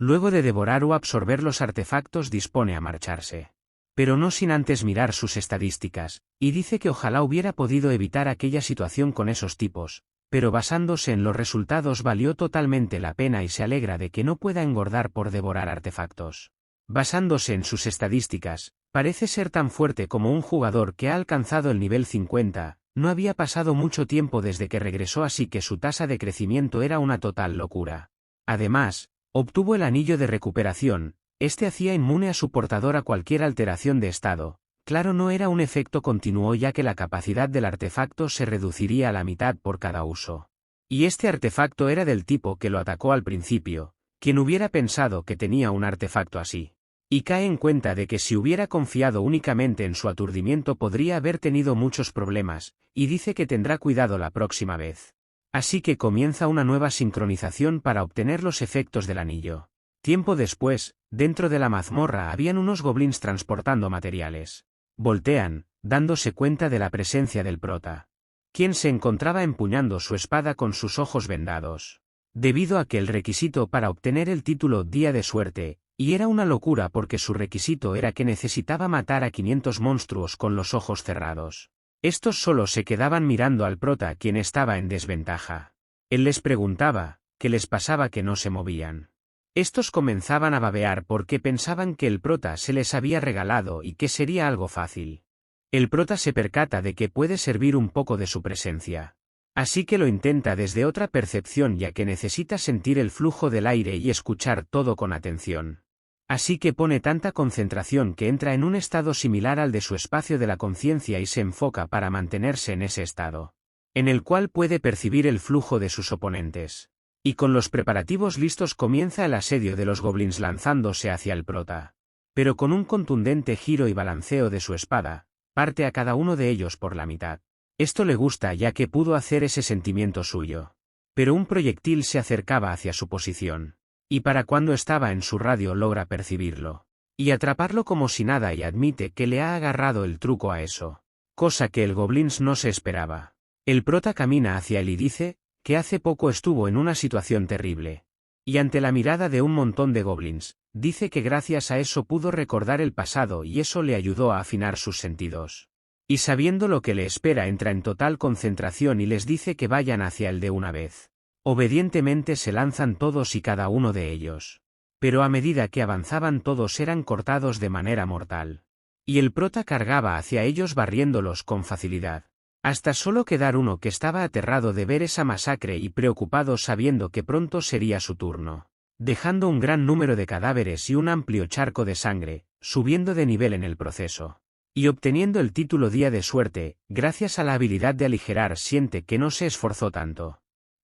Luego de devorar o absorber los artefactos dispone a marcharse. Pero no sin antes mirar sus estadísticas, y dice que ojalá hubiera podido evitar aquella situación con esos tipos, pero basándose en los resultados valió totalmente la pena y se alegra de que no pueda engordar por devorar artefactos. Basándose en sus estadísticas, parece ser tan fuerte como un jugador que ha alcanzado el nivel 50, no había pasado mucho tiempo desde que regresó, así que su tasa de crecimiento era una total locura. Además, obtuvo el anillo de recuperación, este hacía inmune a su portador a cualquier alteración de estado. Claro, no era un efecto continuo ya que la capacidad del artefacto se reduciría a la mitad por cada uso. Y este artefacto era del tipo que lo atacó al principio, quien hubiera pensado que tenía un artefacto así. Y cae en cuenta de que si hubiera confiado únicamente en su aturdimiento podría haber tenido muchos problemas, y dice que tendrá cuidado la próxima vez. Así que comienza una nueva sincronización para obtener los efectos del anillo. Tiempo después, dentro de la mazmorra habían unos goblins transportando materiales. Voltean, dándose cuenta de la presencia del prota, quien se encontraba empuñando su espada con sus ojos vendados. Debido a que el requisito para obtener el título Día de Suerte, y era una locura porque su requisito era que necesitaba matar a 500 monstruos con los ojos cerrados. Estos solo se quedaban mirando al prota, quien estaba en desventaja. Él les preguntaba, ¿qué les pasaba que no se movían? Estos comenzaban a babear porque pensaban que el prota se les había regalado y que sería algo fácil. El prota se percata de que puede servir un poco de su presencia. Así que lo intenta desde otra percepción, ya que necesita sentir el flujo del aire y escuchar todo con atención. Así que pone tanta concentración que entra en un estado similar al de su espacio de la conciencia y se enfoca para mantenerse en ese estado, en el cual puede percibir el flujo de sus oponentes. Y con los preparativos listos comienza el asedio de los goblins lanzándose hacia el prota. Pero con un contundente giro y balanceo de su espada, parte a cada uno de ellos por la mitad. Esto le gusta ya que pudo hacer ese sentimiento suyo. Pero un proyectil se acercaba hacia su posición. Y para cuando estaba en su radio logra percibirlo. Y atraparlo como si nada y admite que le ha agarrado el truco a eso. Cosa que el goblins no se esperaba. El prota camina hacia él y dice, que hace poco estuvo en una situación terrible. Y ante la mirada de un montón de goblins, dice que gracias a eso pudo recordar el pasado y eso le ayudó a afinar sus sentidos. Y sabiendo lo que le espera entra en total concentración y les dice que vayan hacia él de una vez. Obedientemente se lanzan todos y cada uno de ellos. Pero a medida que avanzaban todos eran cortados de manera mortal. Y el prota cargaba hacia ellos barriéndolos con facilidad. Hasta solo quedar uno que estaba aterrado de ver esa masacre y preocupado sabiendo que pronto sería su turno. Dejando un gran número de cadáveres y un amplio charco de sangre, subiendo de nivel en el proceso. Y obteniendo el título Día de Suerte, gracias a la habilidad de aligerar siente que no se esforzó tanto.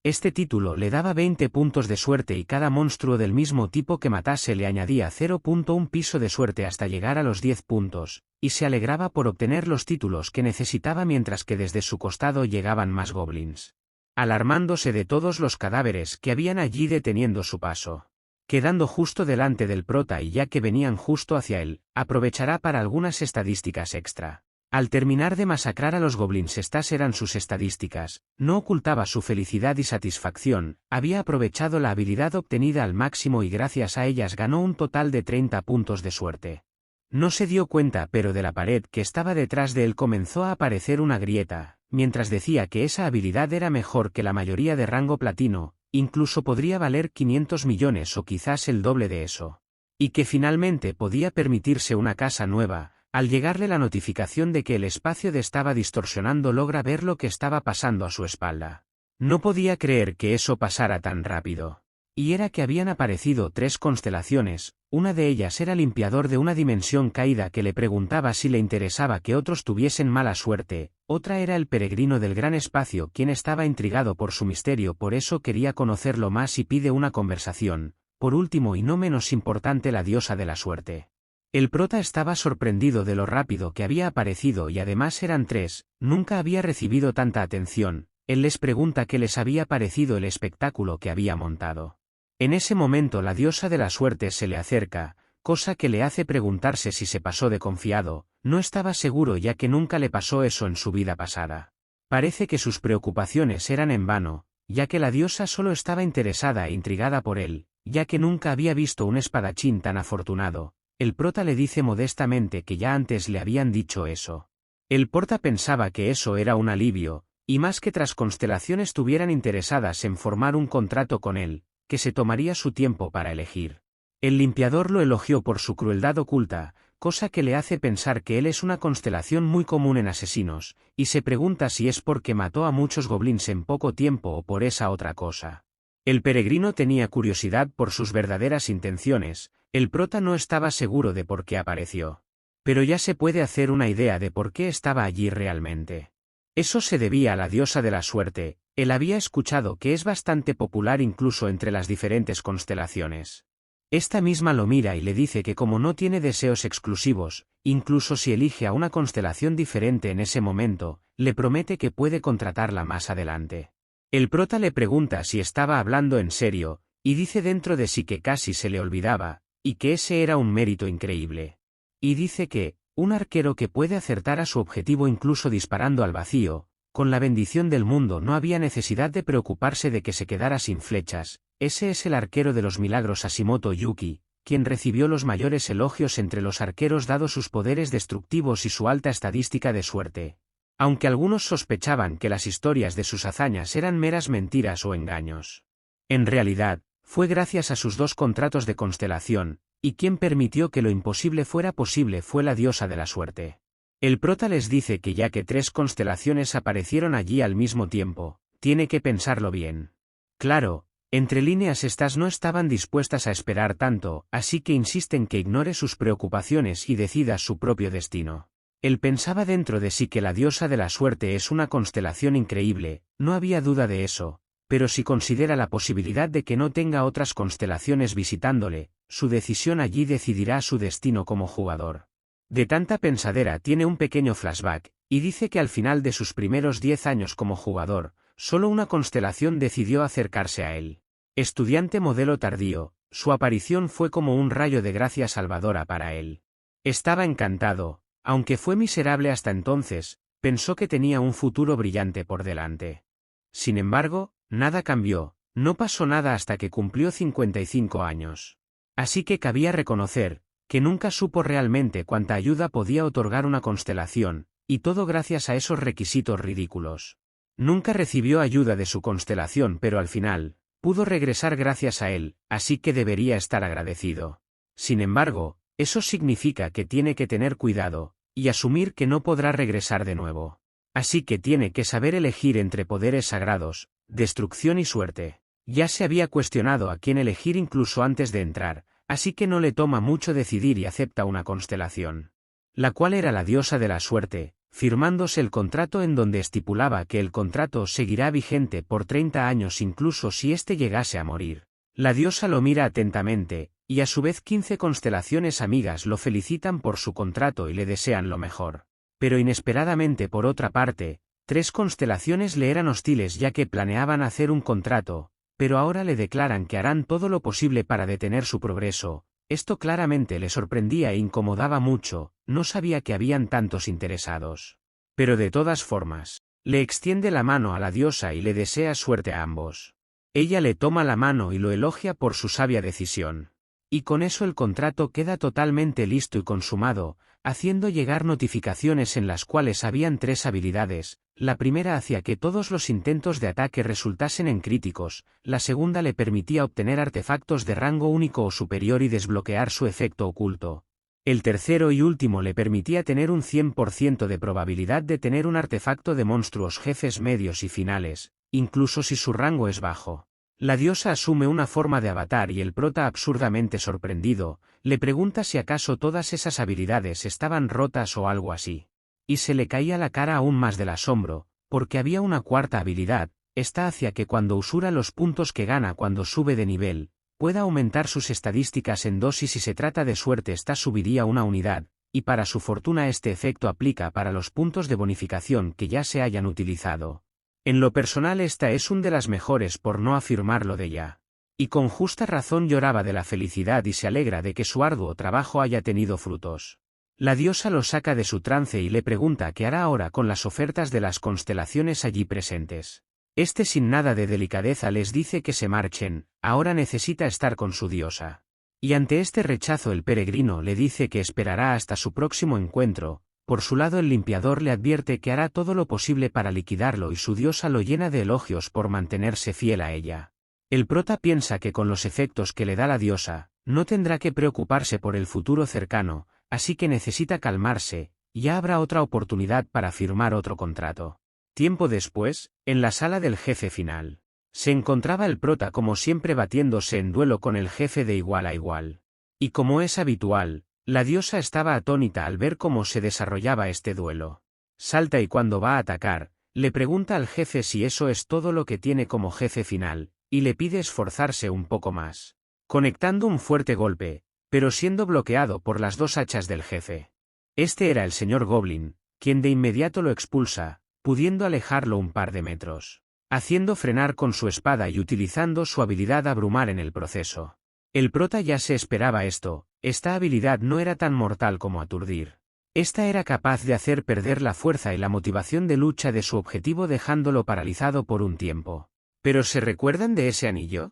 Este título le daba 20 puntos de suerte y cada monstruo del mismo tipo que matase le añadía 0.1 piso de suerte hasta llegar a los 10 puntos, y se alegraba por obtener los títulos que necesitaba mientras que desde su costado llegaban más goblins. Alarmándose de todos los cadáveres que habían allí deteniendo su paso. Quedando justo delante del prota y ya que venían justo hacia él, aprovechará para algunas estadísticas extra. Al terminar de masacrar a los goblins, estas eran sus estadísticas, no ocultaba su felicidad y satisfacción, había aprovechado la habilidad obtenida al máximo y gracias a ellas ganó un total de 30 puntos de suerte. No se dio cuenta pero de la pared que estaba detrás de él comenzó a aparecer una grieta, mientras decía que esa habilidad era mejor que la mayoría de rango platino, incluso podría valer 500 millones o quizás el doble de eso. Y que finalmente podía permitirse una casa nueva. Al llegarle la notificación de que el espacio de estaba distorsionando logra ver lo que estaba pasando a su espalda. No podía creer que eso pasara tan rápido. Y era que habían aparecido 3 constelaciones, una de ellas era limpiador de una dimensión caída que le preguntaba si le interesaba que otros tuviesen mala suerte, otra era el peregrino del gran espacio quien estaba intrigado por su misterio, por eso quería conocerlo más y pide una conversación, por último y no menos importante la diosa de la suerte. El prota estaba sorprendido de lo rápido que había aparecido y además eran 3, nunca había recibido tanta atención, él les pregunta qué les había parecido el espectáculo que había montado. En ese momento la diosa de la suerte se le acerca, cosa que le hace preguntarse si se pasó de confiado, no estaba seguro ya que nunca le pasó eso en su vida pasada. Parece que sus preocupaciones eran en vano, ya que la diosa solo estaba interesada e intrigada por él, ya que nunca había visto un espadachín tan afortunado. El prota le dice modestamente que ya antes le habían dicho eso. El prota pensaba que eso era un alivio, y más que tras constelaciones estuvieran interesadas en formar un contrato con él, que se tomaría su tiempo para elegir. El limpiador lo elogió por su crueldad oculta, cosa que le hace pensar que él es una constelación muy común en asesinos, y se pregunta si es porque mató a muchos goblins en poco tiempo o por esa otra cosa. El peregrino tenía curiosidad por sus verdaderas intenciones, el prota no estaba seguro de por qué apareció. Pero ya se puede hacer una idea de por qué estaba allí realmente. Eso se debía a la diosa de la suerte. Él había escuchado que es bastante popular incluso entre las diferentes constelaciones. Esta misma lo mira y le dice que como no tiene deseos exclusivos, incluso si elige a una constelación diferente en ese momento, le promete que puede contratarla más adelante. El prota le pregunta si estaba hablando en serio, y dice dentro de sí que casi se le olvidaba, y que ese era un mérito increíble. Y dice que, un arquero que puede acertar a su objetivo incluso disparando al vacío, con la bendición del mundo no había necesidad de preocuparse de que se quedara sin flechas. Ese es el arquero de los milagros Hashimoto Yuki, quien recibió los mayores elogios entre los arqueros dado sus poderes destructivos y su alta estadística de suerte. Aunque algunos sospechaban que las historias de sus hazañas eran meras mentiras o engaños. En realidad, fue gracias a sus 2 contratos de constelación, y quien permitió que lo imposible fuera posible fue la diosa de la suerte. El prota les dice que ya que 3 constelaciones aparecieron allí al mismo tiempo, tiene que pensarlo bien. Claro, entre líneas estas no estaban dispuestas a esperar tanto, así que insisten que ignore sus preocupaciones y decida su propio destino. Él pensaba dentro de sí que la diosa de la suerte es una constelación increíble, no había duda de eso, pero si considera la posibilidad de que no tenga otras constelaciones visitándole, su decisión allí decidirá su destino como jugador. De tanta pensadera tiene un pequeño flashback, y dice que al final de sus primeros 10 años como jugador, solo una constelación decidió acercarse a él. Estudiante modelo tardío, su aparición fue como un rayo de gracia salvadora para él. Estaba encantado, aunque fue miserable hasta entonces, pensó que tenía un futuro brillante por delante. Sin embargo, nada cambió, no pasó nada hasta que cumplió 55 años. Así que cabía reconocer, que nunca supo realmente cuánta ayuda podía otorgar una constelación, y todo gracias a esos requisitos ridículos. Nunca recibió ayuda de su constelación pero al final, pudo regresar gracias a él, así que debería estar agradecido. Sin embargo, eso significa que tiene que tener cuidado, y asumir que no podrá regresar de nuevo. Así que tiene que saber elegir entre poderes sagrados, destrucción y suerte. Ya se había cuestionado a quién elegir incluso antes de entrar, así que no le toma mucho decidir y acepta una constelación. La cual era la diosa de la suerte, firmándose el contrato en donde estipulaba que el contrato seguirá vigente por 30 años incluso si éste llegase a morir. La diosa lo mira atentamente, y a su vez 15 constelaciones amigas lo felicitan por su contrato y le desean lo mejor. Pero inesperadamente por otra parte, 3 constelaciones le eran hostiles ya que planeaban hacer un contrato, pero ahora le declaran que harán todo lo posible para detener su progreso. Esto claramente le sorprendía e incomodaba mucho, no sabía que habían tantos interesados. Pero de todas formas, le extiende la mano a la diosa y le desea suerte a ambos. Ella le toma la mano y lo elogia por su sabia decisión. Y con eso el contrato queda totalmente listo y consumado, haciendo llegar notificaciones en las cuales habían 3 habilidades. La primera hacía que todos los intentos de ataque resultasen en críticos, la segunda le permitía obtener artefactos de rango único o superior y desbloquear su efecto oculto. El tercero y último le permitía tener un 100% de probabilidad de tener un artefacto de monstruos jefes medios y finales, incluso si su rango es bajo. La diosa asume una forma de avatar y el prota absurdamente sorprendido, le pregunta si acaso todas esas habilidades estaban rotas o algo así. Y se le caía la cara aún más del asombro, porque había una cuarta habilidad, esta hacía que cuando usura los puntos que gana cuando sube de nivel, pueda aumentar sus estadísticas en 2 y si se trata de suerte esta subiría una unidad, y para su fortuna este efecto aplica para los puntos de bonificación que ya se hayan utilizado. En lo personal esta es una de las mejores por no afirmarlo de ya. Y con justa razón lloraba de la felicidad y se alegra de que su arduo trabajo haya tenido frutos. La diosa lo saca de su trance y le pregunta qué hará ahora con las ofertas de las constelaciones allí presentes. Este sin nada de delicadeza les dice que se marchen, ahora necesita estar con su diosa. Y ante este rechazo el peregrino le dice que esperará hasta su próximo encuentro. Por su lado el limpiador le advierte que hará todo lo posible para liquidarlo y su diosa lo llena de elogios por mantenerse fiel a ella. El prota piensa que con los efectos que le da la diosa, no tendrá que preocuparse por el futuro cercano, así que necesita calmarse, y ya habrá otra oportunidad para firmar otro contrato. Tiempo después, en la sala del jefe final, se encontraba el prota como siempre batiéndose en duelo con el jefe de igual a igual. Y como es habitual, la diosa estaba atónita al ver cómo se desarrollaba este duelo. Salta y cuando va a atacar, le pregunta al jefe si eso es todo lo que tiene como jefe final, y le pide esforzarse un poco más, conectando un fuerte golpe, pero siendo bloqueado por las dos hachas del jefe. Este era el señor Goblin, quien de inmediato lo expulsa, pudiendo alejarlo un par de metros, haciendo frenar con su espada y utilizando su habilidad abrumar en el proceso. El prota ya se esperaba esto, esta habilidad no era tan mortal como aturdir. Esta era capaz de hacer perder la fuerza y la motivación de lucha de su objetivo dejándolo paralizado por un tiempo. ¿Pero se recuerdan de ese anillo?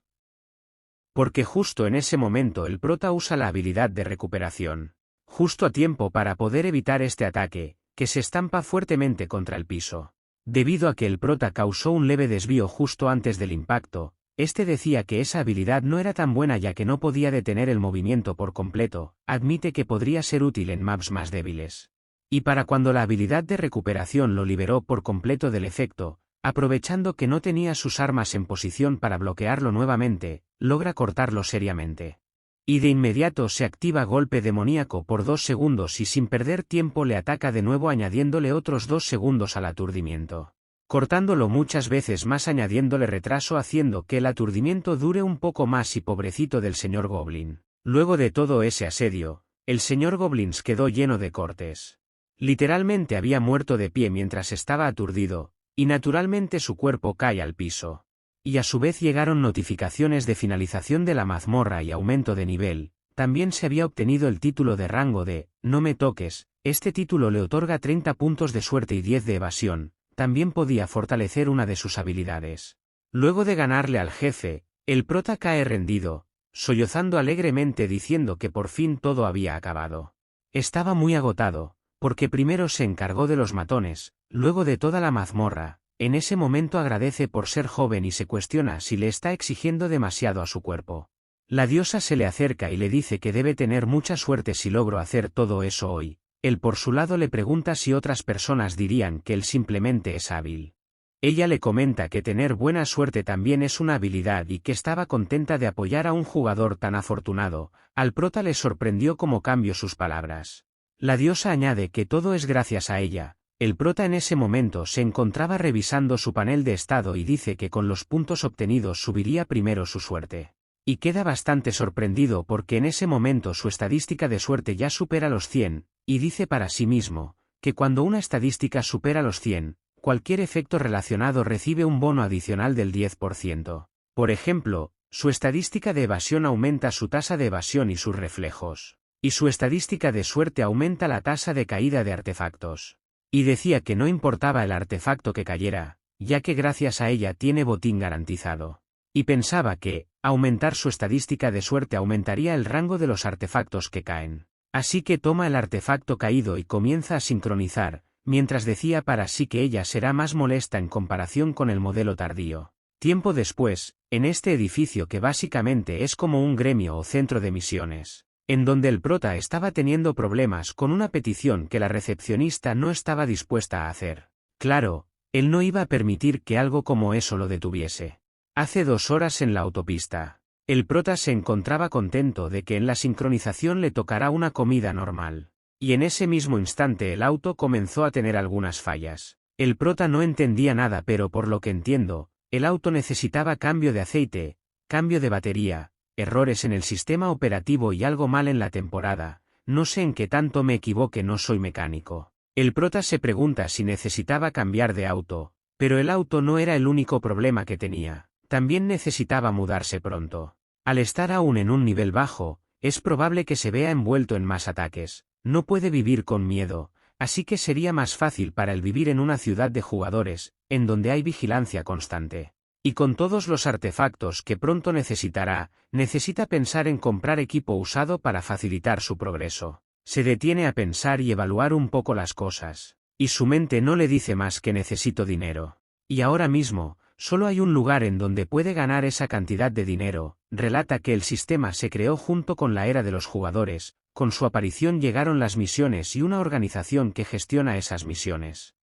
Porque justo en ese momento el prota usa la habilidad de recuperación, justo a tiempo para poder evitar este ataque, que se estampa fuertemente contra el piso. Debido a que el prota causó un leve desvío justo antes del impacto, este decía que esa habilidad no era tan buena ya que no podía detener el movimiento por completo, admite que podría ser útil en maps más débiles. Y para cuando la habilidad de recuperación lo liberó por completo del efecto, aprovechando que no tenía sus armas en posición para bloquearlo nuevamente, logra cortarlo seriamente. Y de inmediato se activa golpe demoníaco por 2 segundos y sin perder tiempo le ataca de nuevo añadiéndole otros 2 segundos al aturdimiento. Cortándolo muchas veces más añadiéndole retraso haciendo que el aturdimiento dure un poco más y pobrecito del señor Goblin. Luego de todo ese asedio, el señor Goblins quedó lleno de cortes. Literalmente había muerto de pie mientras estaba aturdido, y naturalmente su cuerpo cae al piso. Y a su vez llegaron notificaciones de finalización de la mazmorra y aumento de nivel. También se había obtenido el título de rango de «No me toques», este título le otorga 30 puntos de suerte y 10 de evasión. También podía fortalecer una de sus habilidades. Luego de ganarle al jefe, el prota cae rendido, sollozando alegremente diciendo que por fin todo había acabado. Estaba muy agotado, porque primero se encargó de los matones, luego de toda la mazmorra. En ese momento agradece por ser joven y se cuestiona si le está exigiendo demasiado a su cuerpo. La diosa se le acerca y le dice que debe tener mucha suerte si logro hacer todo eso hoy. Él por su lado le pregunta si otras personas dirían que él simplemente es hábil. Ella le comenta que tener buena suerte también es una habilidad y que estaba contenta de apoyar a un jugador tan afortunado. Al prota le sorprendió cómo cambió sus palabras. La diosa añade que todo es gracias a ella. El prota en ese momento se encontraba revisando su panel de estado y dice que con los puntos obtenidos subiría primero su suerte. Y queda bastante sorprendido porque en ese momento su estadística de suerte ya supera los 100, y dice para sí mismo, que cuando una estadística supera los 100, cualquier efecto relacionado recibe un bono adicional del 10%. Por ejemplo, su estadística de evasión aumenta su tasa de evasión y sus reflejos. Y su estadística de suerte aumenta la tasa de caída de artefactos. Y decía que no importaba el artefacto que cayera, ya que gracias a ella tiene botín garantizado. Y pensaba que, aumentar su estadística de suerte aumentaría el rango de los artefactos que caen. Así que toma el artefacto caído y comienza a sincronizar, mientras decía para sí que ella será más molesta en comparación con el modelo tardío. Tiempo después, en este edificio que básicamente es como un gremio o centro de misiones, en donde el prota estaba teniendo problemas con una petición que la recepcionista no estaba dispuesta a hacer. Claro, él no iba a permitir que algo como eso lo detuviese. Hace 2 horas en la autopista, el prota se encontraba contento de que en la sincronización le tocará una comida normal. Y en ese mismo instante el auto comenzó a tener algunas fallas. El prota no entendía nada pero por lo que entiendo, el auto necesitaba cambio de aceite, cambio de batería, errores en el sistema operativo y algo mal en la temporada. No sé en qué tanto me equivoque, no soy mecánico. El prota se pregunta si necesitaba cambiar de auto, pero el auto no era el único problema que tenía. También necesitaba mudarse pronto. Al estar aún en un nivel bajo, es probable que se vea envuelto en más ataques. No puede vivir con miedo, Así que sería más fácil para él vivir en una ciudad de jugadores, en donde hay vigilancia constante. Y con todos los artefactos que pronto necesitará, necesita pensar en comprar equipo usado para facilitar su progreso. Se detiene a pensar y evaluar un poco las cosas. Y su mente no le dice más que necesito dinero. Y ahora mismo, solo hay un lugar en donde puede ganar esa cantidad de dinero. Relata que el sistema se creó junto con la era de los jugadores, con su aparición llegaron las misiones y una organización que gestiona esas misiones.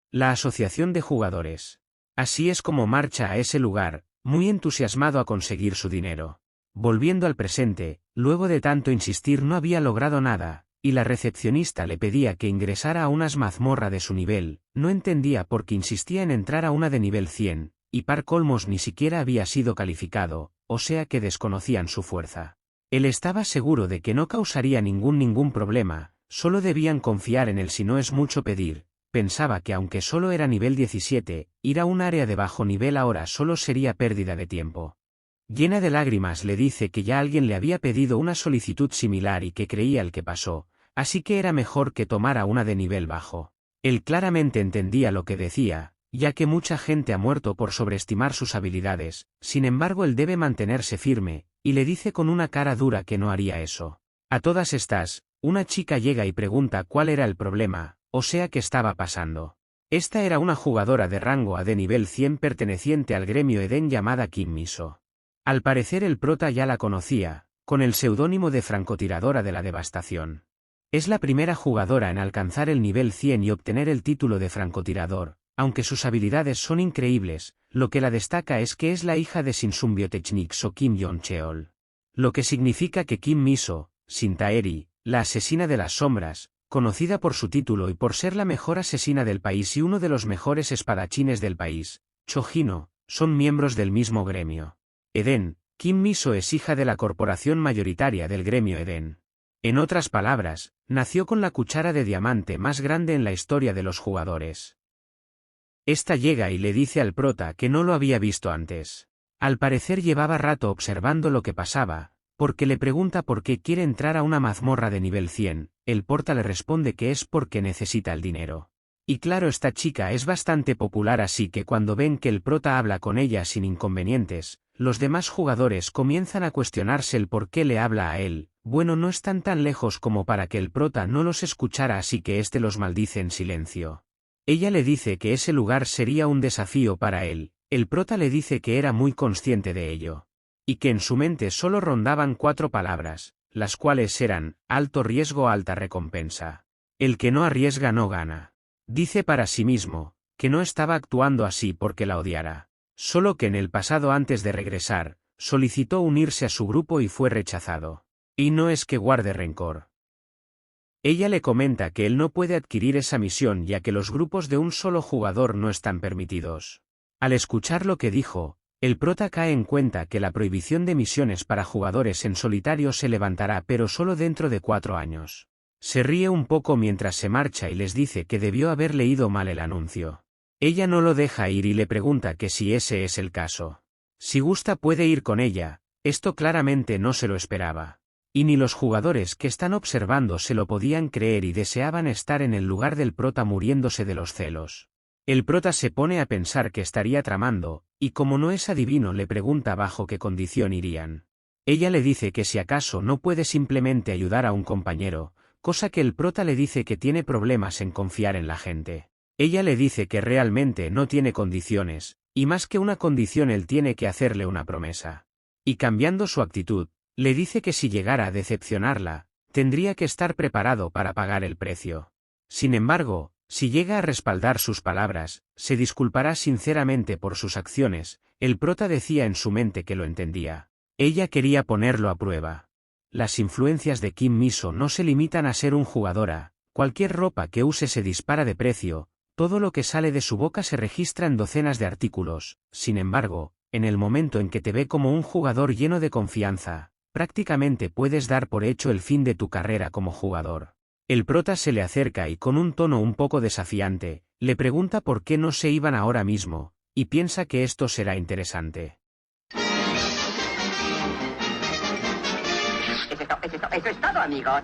La Asociación de Jugadores. Así es como marcha a ese lugar, muy entusiasmado a conseguir su dinero. Volviendo al presente, luego de tanto insistir no había logrado nada, y la recepcionista le pedía que ingresara a unas mazmorra de su nivel, no entendía por qué insistía en entrar a una de nivel 100, y par colmos ni siquiera había sido calificado, o sea que desconocían su fuerza. Él estaba seguro de que no causaría ningún problema, solo debían confiar en él si no es mucho pedir. Pensaba que aunque solo era nivel 17, ir a un área de bajo nivel ahora solo sería pérdida de tiempo. Llena de lágrimas le dice que ya alguien le había pedido una solicitud similar y que creía el que pasó, así que era mejor que tomara una de nivel bajo. Él claramente entendía lo que decía, ya que mucha gente ha muerto por sobreestimar sus habilidades, sin embargo él debe mantenerse firme, y le dice con una cara dura que no haría eso. A todas estas, una chica llega y pregunta cuál era el problema, o sea qué estaba pasando. Esta era una jugadora de rango A de nivel 100 perteneciente al gremio Eden llamada Kim Miso. Al parecer el prota ya la conocía, con el seudónimo de francotiradora de la devastación. Es la primera jugadora en alcanzar el nivel 100 y obtener el título de francotirador, aunque sus habilidades son increíbles, lo que la destaca es que es la hija de Shinsun Biotechnics o Kim Jong-cheol. Lo que significa que Kim Miso, Shintaeri, la asesina de las sombras, conocida por su título y por ser la mejor asesina del país y uno de los mejores espadachines del país, Chojino, son miembros del mismo gremio. Eden, Kim Miso es hija de la corporación mayoritaria del gremio Eden. En otras palabras, nació con la cuchara de diamante más grande en la historia de los jugadores. Esta llega y le dice al prota que no lo había visto antes. Al parecer llevaba rato observando lo que pasaba, porque le pregunta por qué quiere entrar a una mazmorra de nivel 100, el prota le responde que es porque necesita el dinero. Y claro, esta chica es bastante popular, así que cuando ven que el prota habla con ella sin inconvenientes, los demás jugadores comienzan a cuestionarse el por qué le habla a él. Bueno, no están tan lejos como para que el prota no los escuchara, así que éste los maldice en silencio. Ella le dice que ese lugar sería un desafío para él, el prota le dice que era muy consciente de ello. Y que en su mente solo rondaban 4 palabras, las cuales eran, alto riesgo, alta recompensa. El que no arriesga no gana. Dice para sí mismo, que no estaba actuando así porque la odiara. Solo que en el pasado antes de regresar, solicitó unirse a su grupo y fue rechazado. Y no es que guarde rencor. Ella le comenta que él no puede adquirir esa misión ya que los grupos de un solo jugador no están permitidos. Al escuchar lo que dijo, el prota cae en cuenta que la prohibición de misiones para jugadores en solitario se levantará pero solo dentro de 4 años. Se ríe un poco mientras se marcha y les dice que debió haber leído mal el anuncio. Ella no lo deja ir y le pregunta que si ese es el caso. Si gusta puede ir con ella, esto claramente no se lo esperaba. Y ni los jugadores que están observando se lo podían creer y deseaban estar en el lugar del prota muriéndose de los celos. El prota se pone a pensar que estaría tramando, y como no es adivino le pregunta bajo qué condición irían. Ella le dice que si acaso no puede simplemente ayudar a un compañero, cosa que el prota le dice que tiene problemas en confiar en la gente. Ella le dice que realmente no tiene condiciones, y más que una condición él tiene que hacerle una promesa. Y cambiando su actitud, le dice que si llegara a decepcionarla, tendría que estar preparado para pagar el precio. Sin embargo, si llega a respaldar sus palabras, se disculpará sinceramente por sus acciones. El prota decía en su mente que lo entendía. Ella quería ponerlo a prueba. Las influencias de Kim Miso no se limitan a ser un jugadora, cualquier ropa que use se dispara de precio, todo lo que sale de su boca se registra en docenas de artículos. Sin embargo, en el momento en que te ve como un jugador lleno de confianza, prácticamente puedes dar por hecho el fin de tu carrera como jugador. El prota se le acerca y con un tono un poco desafiante, le pregunta por qué no se iban ahora mismo, y piensa que esto será interesante. Eso es todo, amigos.